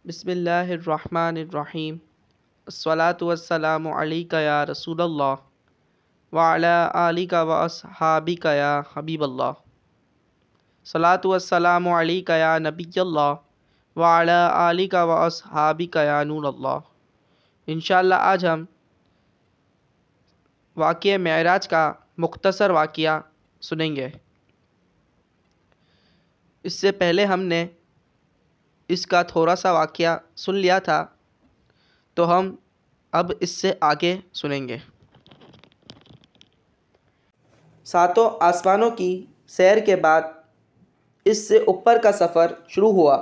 بسم اللہ الرحمن الرحیم الصلاۃ والسلام علیک یا رسول اللہ وعلی آلک و اصحابک یا حبیب اللہ صلاۃ والسلام علیک یا نبی اللہ وعلی آلک و اصحابک یا نور اللہ۔ انشاءاللہ آج ہم واقعہ معراج کا مختصر واقعہ سنیں گے۔ اس سے پہلے ہم نے اس کا تھوڑا سا واقعہ سن لیا تھا، تو ہم اب اس سے آگے سنیں گے۔ ساتوں آسمانوں کی سیر کے بعد اس سے اوپر کا سفر شروع ہوا،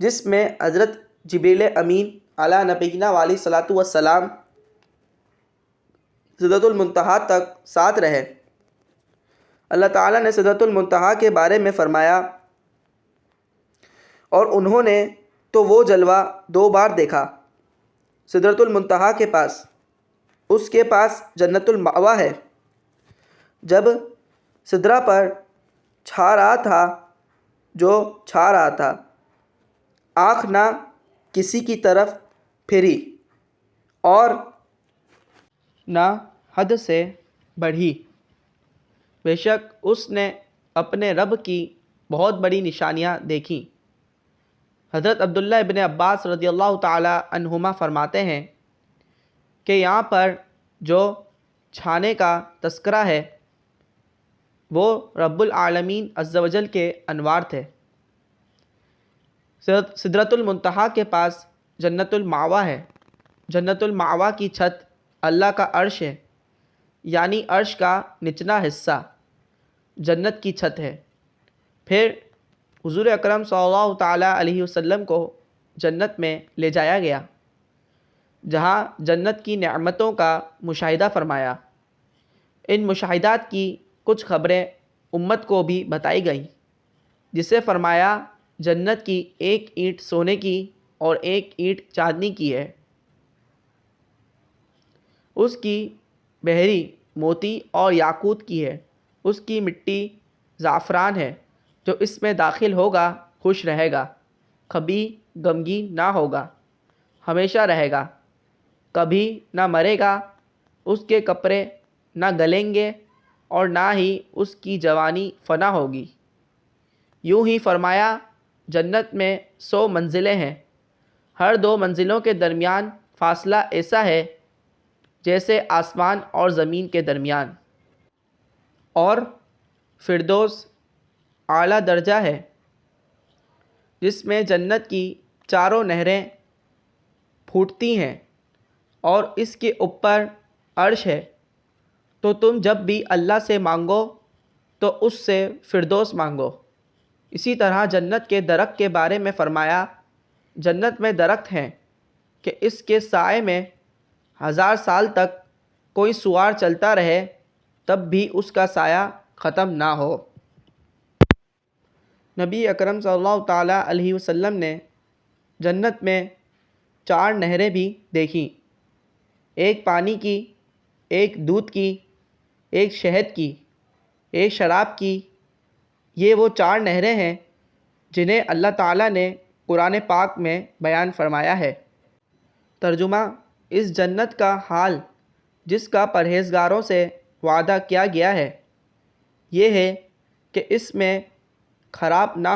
جس میں حضرت جبریل امین علی نبینا علیہ الصلاۃ والسلام سدرۃ المنتہا تک ساتھ رہے۔ اللہ تعالیٰ نے سدرۃ المنتہا کے بارے میں فرمایا، اور انہوں نے تو وہ جلوہ 2 بار دیکھا سدرۃ المنتہا کے پاس، اس کے پاس جنت المأویٰ ہے۔ جب سدرہ پر چھا رہا تھا جو چھا رہا تھا، آنکھ نہ کسی کی طرف پھری اور نہ حد سے بڑھی، بے شک اس نے اپنے رب کی بہت بڑی نشانیاں دیکھیں۔ حضرت عبداللہ ابن عباس رضی اللہ تعالی عنہما فرماتے ہیں کہ یہاں پر جو چھانے کا تذکرہ ہے وہ رب العالمین عز و جل کے انوار تھے۔ سدرۃ المنتہا کے پاس جنت المأویٰ ہے۔ جنت المأویٰ کی چھت اللہ کا عرش ہے، یعنی عرش کا نچلا حصہ جنت کی چھت ہے۔ پھر حضور اکرم صلی اللہ تعالیٰ علیہ وسلم کو جنت میں لے جایا گیا، جہاں جنت کی نعمتوں کا مشاہدہ فرمایا۔ ان مشاہدات کی کچھ خبریں امت کو بھی بتائی گئیں، جسے فرمایا جنت کی 1 اینٹ سونے کی اور 1 اینٹ چاندنی کی ہے، اس کی بحری موتی اور یاقوت کی ہے، اس کی مٹی زعفران ہے۔ جو اس میں داخل ہوگا خوش رہے گا، کبھی غمگین نہ ہوگا، ہمیشہ رہے گا، کبھی نہ مرے گا، اس کے کپڑے نہ گلیں گے اور نہ ہی اس کی جوانی فنا ہوگی۔ یوں ہی فرمایا جنت میں 100 منزلیں ہیں، ہر 2 منزلوں کے درمیان فاصلہ ایسا ہے جیسے آسمان اور زمین کے درمیان، اور فردوس اعلیٰ درجہ ہے، جس میں جنت کی چاروں نہریں پھوٹتی ہیں، اور اس کے اوپر عرش ہے۔ تو تم جب بھی اللہ سے مانگو تو اس سے فردوس مانگو۔ اسی طرح جنت کے درخت کے بارے میں فرمایا، جنت میں درخت ہیں کہ اس کے سائے میں 1000 سال تک کوئی سوار چلتا رہے تب بھی اس کا سایہ ختم نہ ہو۔ نبی اکرم صلی اللہ تعالیٰ علیہ وسلم نے جنت میں 4 نہریں بھی دیکھیں، ایک پانی کی، ایک دودھ کی، ایک شہد کی، ایک شراب کی۔ یہ وہ 4 نہریں ہیں جنہیں اللہ تعالیٰ نے قرآن پاک میں بیان فرمایا ہے۔ ترجمہ: اس جنت کا حال جس کا پرہیزگاروں سے وعدہ کیا گیا ہے یہ ہے کہ اس میں خراب نہ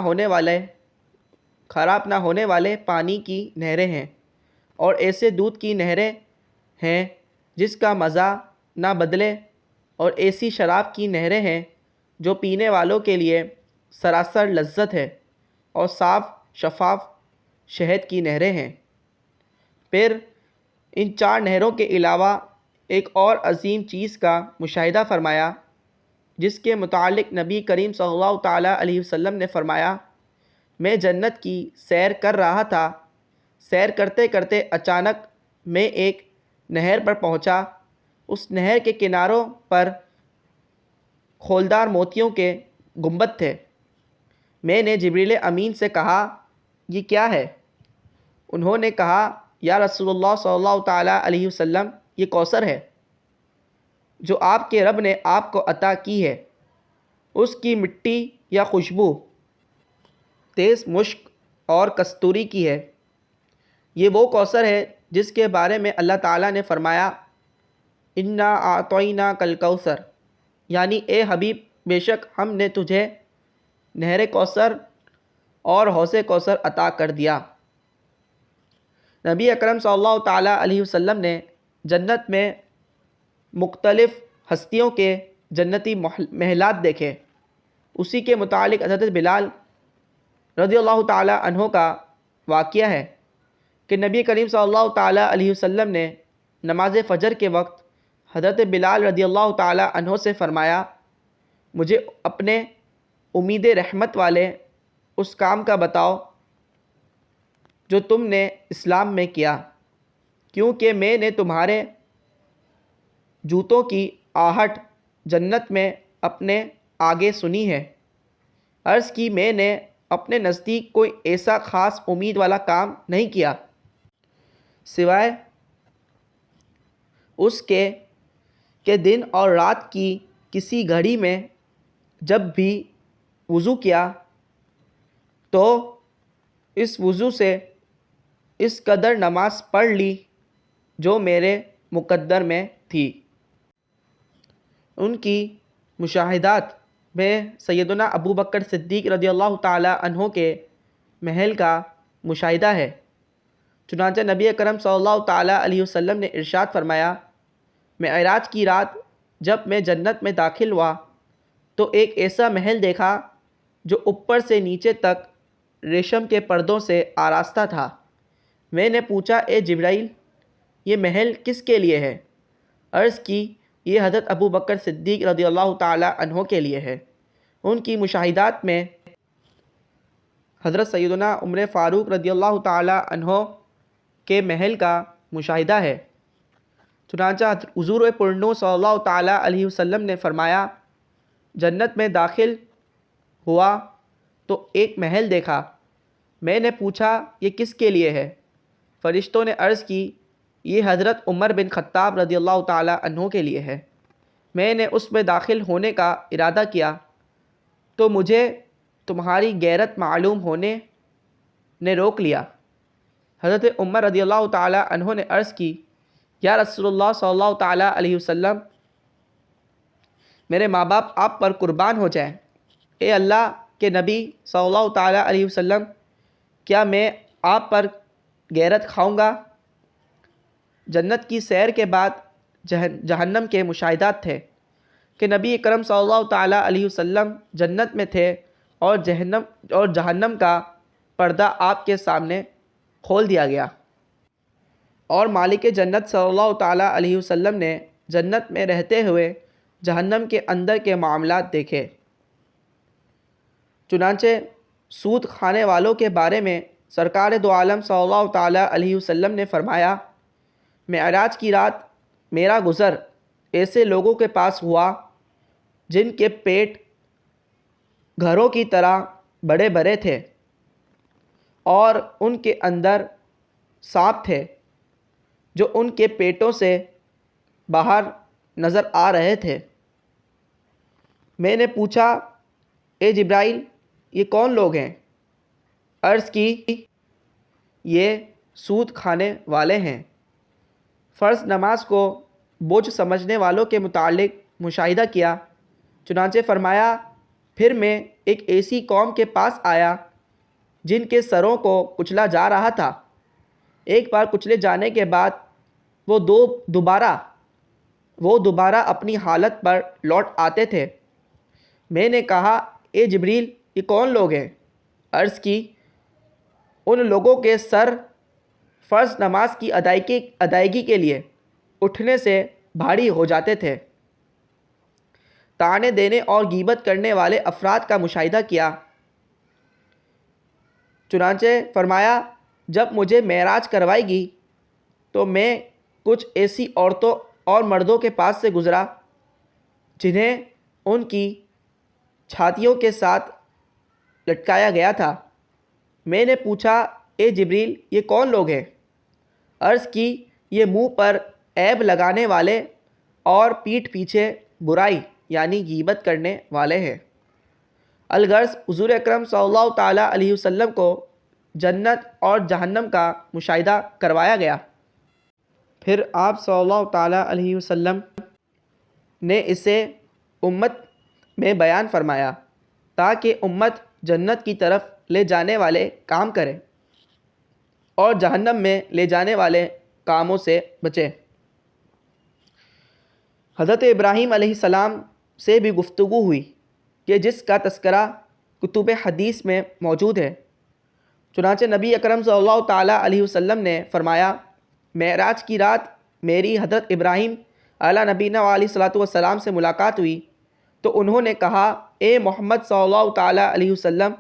ہونے والے پانی کی نہریں ہیں، اور ایسے دودھ کی نہریں ہیں جس کا مزہ نہ بدلے، اور ایسی شراب کی نہریں ہیں جو پینے والوں کے لیے سراسر لذت ہے، اور صاف شفاف شہد کی نہریں ہیں۔ پھر ان 4 نہروں کے علاوہ ایک اور عظیم چیز کا مشاہدہ فرمایا، جس کے متعلق نبی کریم صلی اللہ تعالیٰ علیہ وسلم نے فرمایا، میں جنت کی سیر کر رہا تھا، سیر کرتے کرتے اچانک میں ایک نہر پر پہنچا۔ اس نہر کے کناروں پر کھولدار موتیوں کے گنبد تھے۔ میں نے جبریل امین سے کہا، یہ کیا ہے؟ انہوں نے کہا، یا رسول اللہ صلی اللہ تعالیٰ علیہ وسلم، یہ کوثر ہے جو آپ کے رب نے آپ کو عطا کی ہے۔ اس کی مٹی یا خوشبو تیز مشک اور کستوری کی ہے۔ یہ وہ کوثر ہے جس کے بارے میں اللہ تعالیٰ نے فرمایا انا اعطیناک الکوثر، یعنی اے حبیب بے شک ہم نے تجھے نہر کوثر اور حوض کوثر عطا کر دیا۔ نبی اکرم صلی اللہ تعالیٰ علیہ وسلم نے جنت میں مختلف ہستیوں کے جنتی محلات دیکھے۔ اسی کے متعلق حضرت بلال رضی اللہ تعالیٰ عنہ کا واقعہ ہے کہ نبی کریم صلی اللہ تعالیٰ علیہ وسلم نے نماز فجر کے وقت حضرت بلال رضی اللہ تعالیٰ عنہ سے فرمایا مجھے اپنے امید رحمت والے اس کام کا بتاؤ جو تم نے اسلام میں کیا، کیونکہ میں نے تمہارے جوتوں کی آہٹ جنت میں اپنے آگے سنی ہے۔ عرض کی میں نے اپنے نزدیک کوئی ایسا خاص امید والا کام نہیں کیا سوائے اس کے کہ دن اور رات کی کسی گھڑی میں جب بھی وضو کیا تو اس وضو سے اس قدر نماز پڑھ لی جو میرے مقدر میں تھی۔ ان کی مشاہدات میں سیدنا ابو بکر صدیق رضی اللہ تعالیٰ عنہ کے محل کا مشاہدہ ہے۔ چنانچہ نبی اکرم صلی اللہ تعالیٰ علیہ وسلم نے ارشاد فرمایا معراج کی رات جب میں جنت میں داخل ہوا تو ایک ایسا محل دیکھا جو اوپر سے نیچے تک ریشم کے پردوں سے آراستہ تھا۔ میں نے پوچھا اے جبرائیل یہ محل کس کے لیے ہے؟ عرض کی یہ حضرت ابو بکر صدیق رضی اللہ تعالیٰ عنہ کے لیے ہے۔ ان کی مشاہدات میں حضرت سیدنا عمر فاروق رضی اللہ تعالیٰ عنہ کے محل کا مشاہدہ ہے۔ چنانچہ حضور پرنور صلی اللہ تعالیٰ علیہ وسلم نے فرمایا جنت میں داخل ہوا تو ایک محل دیکھا۔ میں نے پوچھا یہ کس کے لیے ہے؟ فرشتوں نے عرض کی یہ حضرت عمر بن خطاب رضی اللہ تعالیٰ عنہ کے لیے ہے۔ میں نے اس میں داخل ہونے کا ارادہ کیا تو مجھے تمہاری غیرت معلوم ہونے نے روک لیا۔ حضرت عمر رضی اللہ تعالیٰ عنہ نے عرض کی یا رسول اللہ صلی اللہ تعالیٰ علیہ وسلم میرے ماں باپ آپ پر قربان ہو جائیں۔ اے اللہ کے نبی صلی اللہ تعالیٰ علیہ وسلم کیا میں آپ پر غیرت کھاؤں گا؟ جنت کی سیر کے بعد جہنم کے مشاہدات تھے کہ نبی اکرم صلی اللہ تعالیٰ علیہ وسلم جنت میں تھے اور جہنم کا پردہ آپ کے سامنے کھول دیا گیا، اور مالک جنت صلی اللہ تعالیٰ علیہ وسلم نے جنت میں رہتے ہوئے جہنم کے اندر کے معاملات دیکھے۔ چنانچہ سود کھانے والوں کے بارے میں سرکار دو عالم صلی اللہ تعالیٰ علیہ وسلم نے فرمایا معراج کی رات میرا گزر ایسے لوگوں کے پاس ہوا جن کے پیٹ گھروں کی طرح بڑے بڑے تھے اور ان کے اندر سانپ تھے جو ان کے پیٹوں سے باہر نظر آ رہے تھے۔ میں نے پوچھا اے جبرائیل یہ کون لوگ ہیں؟ عرض کی یہ سود کھانے والے ہیں۔ فرض نماز کو بوجھ سمجھنے والوں کے متعلق مشاہدہ کیا۔ چنانچہ فرمایا پھر میں ایک ایسی قوم کے پاس آیا جن کے سروں کو کچلا جا رہا تھا۔ ایک بار کچلے جانے کے بعد وہ دوبارہ اپنی حالت پر لوٹ آتے تھے۔ میں نے کہا اے جبریل یہ کون لوگ ہیں؟ عرض کی ان لوگوں کے سر فرض نماز کی ادائیگی کے لیے اٹھنے سے بھاری ہو جاتے تھے۔ طعنے دینے اور غیبت کرنے والے افراد کا مشاہدہ کیا۔ چنانچہ فرمایا جب مجھے معراج کروائی گئی تو میں کچھ ایسی عورتوں اور مردوں کے پاس سے گزرا جنہیں ان کی چھاتیوں کے ساتھ لٹکایا گیا تھا۔ میں نے پوچھا اے جبریل یہ کون لوگ ہیں؟ عرض کی یہ منہ پر عیب لگانے والے اور پیٹھ پیچھے برائی یعنی غیبت کرنے والے ہیں۔ الغرض حضور اکرم صلی اللہ تعالیٰ علیہ وسلم کو جنت اور جہنم کا مشاہدہ کروایا گیا۔ پھر آپ صلی اللہ تعالیٰ علیہ وسلم نے اسے امت میں بیان فرمایا تاکہ امت جنت کی طرف لے جانے والے کام کرے اور جہنم میں لے جانے والے کاموں سے بچے۔ حضرت ابراہیم علیہ السلام سے بھی گفتگو ہوئی کہ جس کا تذکرہ کتب حدیث میں موجود ہے۔ چنانچہ نبی اکرم صلی اللہ تعالیٰ علیہ وسلم نے فرمایا، معراج کی رات میری حضرت ابراہیم علیہ نبینا علیہ الصلوۃ والسلام سے ملاقات ہوئی تو انہوں نے کہا، اے محمد صلی اللہ تعالیٰ علیہ وسلم،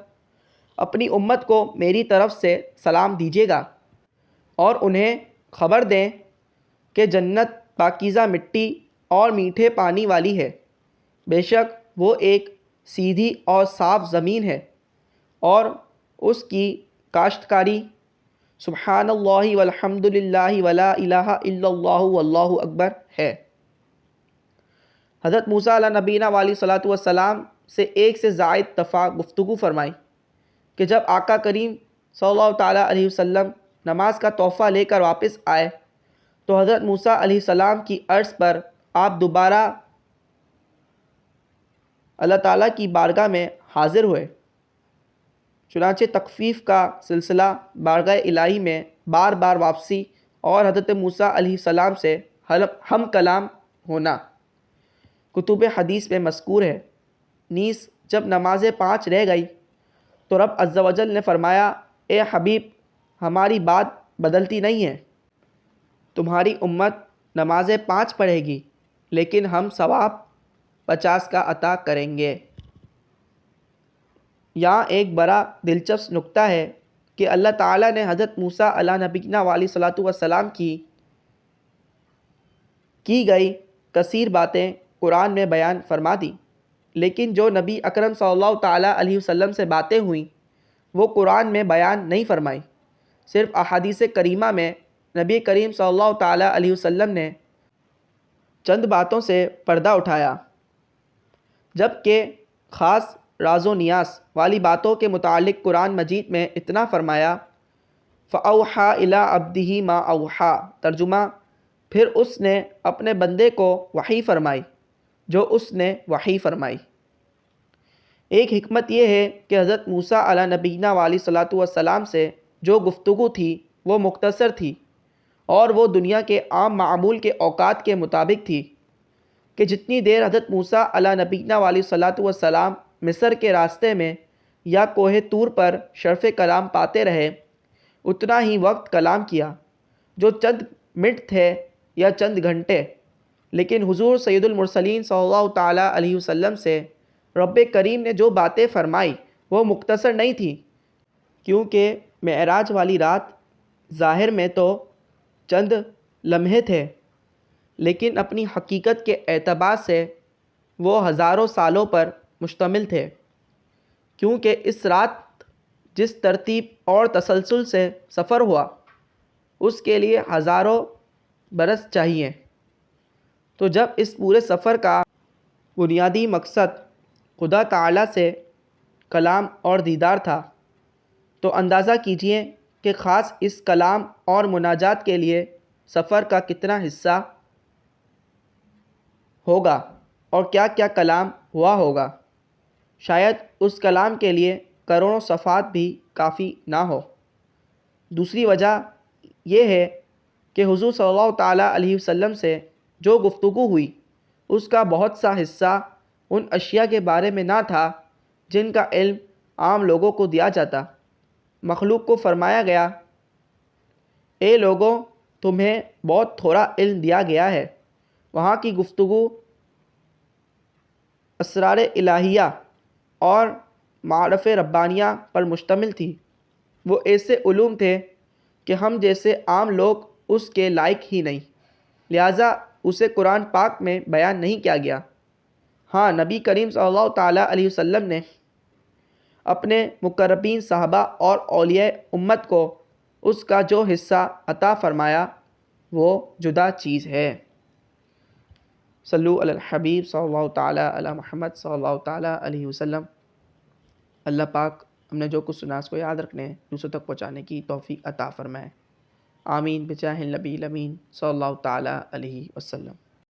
اپنی امت کو میری طرف سے سلام دیجیے گا اور انہیں خبر دیں کہ جنت پاکیزہ مٹی اور میٹھے پانی والی ہے، بے شک وہ ایک سیدھی اور صاف زمین ہے اور اس کی کاشتکاری سبحان اللہ والحمد للہ ولا الہ الا اللہ واللہ اکبر ہے۔ حضرت موسیٰ علیہ نبینا علیہ الصلوۃ والسلام سے ایک سے زائد دفعہ گفتگو فرمائی کہ جب آقا کریم صلی اللہ تعالیٰ علیہ وسلم نماز کا تحفہ لے کر واپس آئے تو حضرت موسیٰ علیہ السلام کی عرض پر آپ دوبارہ اللہ تعالیٰ کی بارگاہ میں حاضر ہوئے۔ چنانچہ تخفیف کا سلسلہ بارگاہ الہی میں بار بار واپسی اور حضرت موسیٰ علیہ السلام سے ہم کلام ہونا کتب حدیث میں مذکور ہے۔ نیز جب نماز 5 رہ گئی تو رب عز و جل نے فرمایا، اے حبیب، ہماری بات بدلتی نہیں ہے، تمہاری امت نماز 5 پڑھے گی لیکن ہم ثواب 50 کا عطا کریں گے۔ یہاں ایک بڑا دلچسپ نکتہ ہے کہ اللہ تعالیٰ نے حضرت موسیٰ علیہ نبینا علیہ الصلوۃ والسلام کی گئی کثیر باتیں قرآن میں بیان فرما دی، لیکن جو نبی اکرم صلی اللہ تعالیٰ علیہ وسلم سے باتیں ہوئیں وہ قرآن میں بیان نہیں فرمائی۔ صرف احادیث کریمہ میں نبی کریم صلی اللہ تعالیٰ علیہ وسلم نے چند باتوں سے پردہ اٹھایا، جبکہ خاص راز و نیاز والی باتوں کے متعلق قرآن مجید میں اتنا فرمایا، فَأَوْحَىٰ إِلَىٰ عَبْدِهِ مَا أَوْحَىٰ، ترجمہ، پھر اس نے اپنے بندے کو وحی فرمائی جو اس نے وحی فرمائی۔ ایک حکمت یہ ہے کہ حضرت موسیٰ علیہ نبینا علیہ الصلوۃ والسلام سے جو گفتگو تھی وہ مختصر تھی اور وہ دنیا کے عام معمول کے اوقات کے مطابق تھی کہ جتنی دیر حضرت موسیٰ علیہ نبینا علیہ الصلوۃ والسلام مصر کے راستے میں یا کوہ طور پر شرف کلام پاتے رہے اتنا ہی وقت کلام کیا، جو چند منٹ تھے یا چند گھنٹے، لیکن حضور سید المرسلین صلی اللہ تعالیٰ علیہ وسلم سے رب کریم نے جو باتیں فرمائی وہ مختصر نہیں تھی، کیونکہ معراج والی رات ظاہر میں تو چند لمحے تھے لیکن اپنی حقیقت کے اعتبار سے وہ ہزاروں سالوں پر مشتمل تھے، کیونکہ اس رات جس ترتیب اور تسلسل سے سفر ہوا اس کے لیے ہزاروں برس چاہیے۔ تو جب اس پورے سفر کا بنیادی مقصد خدا تعالیٰ سے کلام اور دیدار تھا تو اندازہ کیجئے کہ خاص اس کلام اور مناجات کے لیے سفر کا کتنا حصہ ہوگا اور کیا کیا کلام ہوا ہوگا۔ شاید اس کلام کے لیے کروڑوں صفحات بھی کافی نہ ہو۔ دوسری وجہ یہ ہے کہ حضور صلی اللہ تعالیٰ علیہ وسلم سے جو گفتگو ہوئی اس کا بہت سا حصہ ان اشیاء کے بارے میں نہ تھا جن کا علم عام لوگوں کو دیا جاتا۔ مخلوق کو فرمایا گیا، اے لوگوں، تمہیں بہت تھوڑا علم دیا گیا ہے۔ وہاں کی گفتگو اسرار الہیہ اور معارف ربانیہ پر مشتمل تھی۔ وہ ایسے علوم تھے کہ ہم جیسے عام لوگ اس کے لائق ہی نہیں، لہٰذا اسے قرآن پاک میں بیان نہیں کیا گیا۔ ہاں، نبی کریم صلی اللہ تعالیٰ علیہ وسلم نے اپنے مقربین صحابہ اور اولیاء امت کو اس کا جو حصہ عطا فرمایا وہ جدا چیز ہے۔ صلو علی الحبیب صلی اللہ تعالیٰ علی محمد صلی اللہ تعالیٰ علیہ وسلم۔ اللہ پاک ہم نے جو کچھ سنا اس کو یاد رکھنے دوسروں تک پہنچانے کی توفیق عطا فرمائے۔ آمین بجاہ النبی الامین صلی اللہ تعالیٰ علیہ وسلم۔